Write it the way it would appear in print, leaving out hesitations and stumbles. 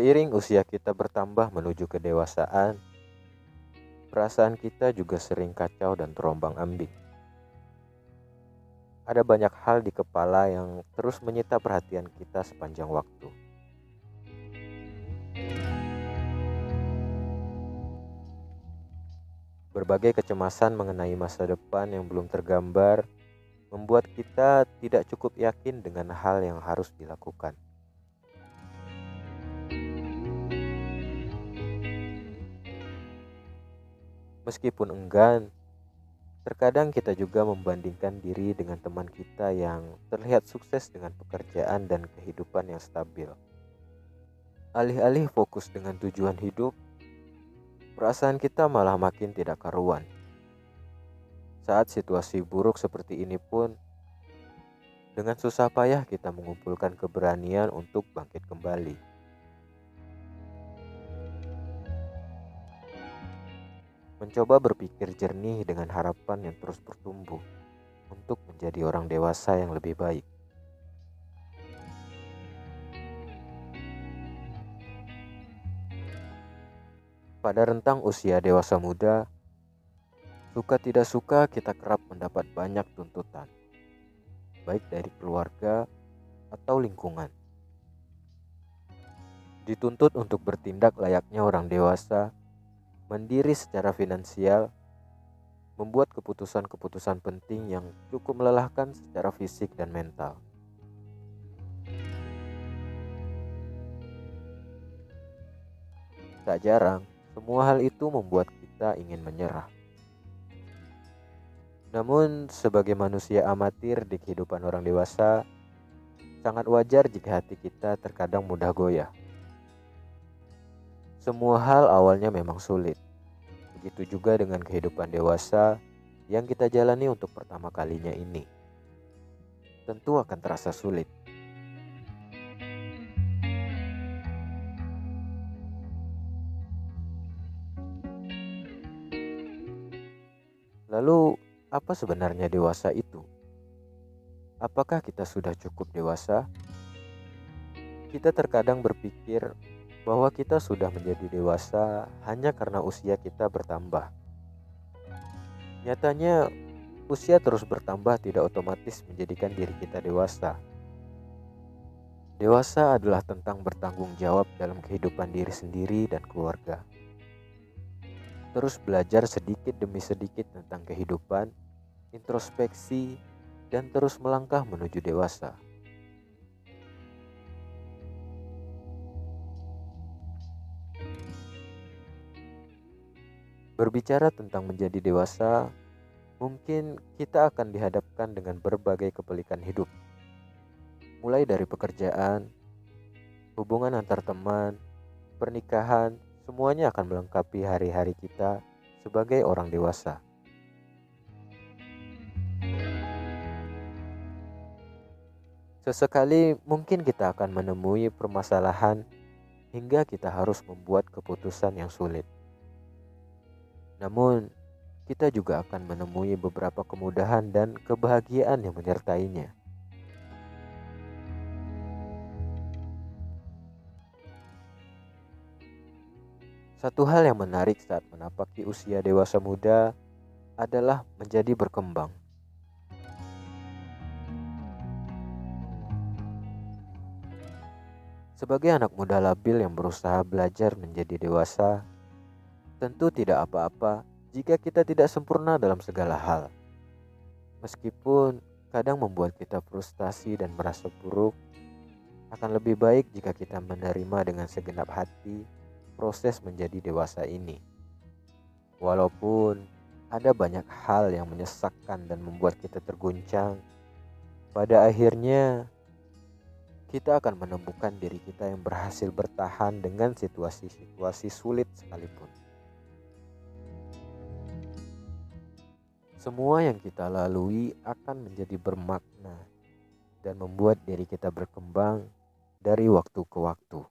Seiring usia kita bertambah menuju kedewasaan, perasaan kita juga sering kacau dan terombang-ambing. Ada banyak hal di kepala yang terus menyita perhatian kita sepanjang waktu. Berbagai kecemasan mengenai masa depan yang belum tergambar membuat kita tidak cukup yakin dengan hal yang harus dilakukan. Meskipun enggan, terkadang kita juga membandingkan diri dengan teman kita yang terlihat sukses dengan pekerjaan dan kehidupan yang stabil. Alih-alih fokus dengan tujuan hidup, perasaan kita malah makin tidak karuan. Saat situasi buruk seperti ini pun, dengan susah payah kita mengumpulkan keberanian untuk bangkit kembali. Mencoba berpikir jernih dengan harapan yang terus bertumbuh untuk menjadi orang dewasa yang lebih baik. Pada rentang usia dewasa muda, suka tidak suka kita kerap mendapat banyak tuntutan, baik dari keluarga atau lingkungan. Dituntut untuk bertindak layaknya orang dewasa, mandiri secara finansial, membuat keputusan-keputusan penting yang cukup melelahkan secara fisik dan mental. Tak jarang, semua hal itu membuat kita ingin menyerah. Namun, sebagai manusia amatir di kehidupan orang dewasa, sangat wajar jika hati kita terkadang mudah goyah. Semua hal awalnya memang sulit. Begitu juga dengan kehidupan dewasa yang kita jalani untuk pertama kalinya ini. Tentu akan terasa sulit. Lalu, apa sebenarnya dewasa itu? Apakah kita sudah cukup dewasa? Kita terkadang berpikir bahwa kita sudah menjadi dewasa hanya karena usia kita bertambah. Nyatanya, usia terus bertambah tidak otomatis menjadikan diri kita dewasa. Dewasa adalah tentang bertanggung jawab dalam kehidupan diri sendiri dan keluarga. Terus belajar sedikit demi sedikit tentang kehidupan, introspeksi, dan terus melangkah menuju dewasa. Berbicara tentang menjadi dewasa, mungkin kita akan dihadapkan dengan berbagai kepelikan hidup. Mulai dari pekerjaan, hubungan antar teman, pernikahan, semuanya akan melengkapi hari-hari kita sebagai orang dewasa. Sesekali mungkin kita akan menemui permasalahan hingga kita harus membuat keputusan yang sulit. Namun, kita juga akan menemui beberapa kemudahan dan kebahagiaan yang menyertainya. Satu hal yang menarik saat menapaki usia dewasa muda adalah menjadi berkembang. Sebagai anak muda labil yang berusaha belajar menjadi dewasa, tentu tidak apa-apa jika kita tidak sempurna dalam segala hal. Meskipun kadang membuat kita frustasi dan merasa buruk, akan lebih baik jika kita menerima dengan segenap hati proses menjadi dewasa ini. Walaupun ada banyak hal yang menyesakkan dan membuat kita terguncang, pada akhirnya kita akan menemukan diri kita yang berhasil bertahan dengan situasi-situasi sulit sekalipun. Semua yang kita lalui akan menjadi bermakna dan membuat diri kita berkembang dari waktu ke waktu.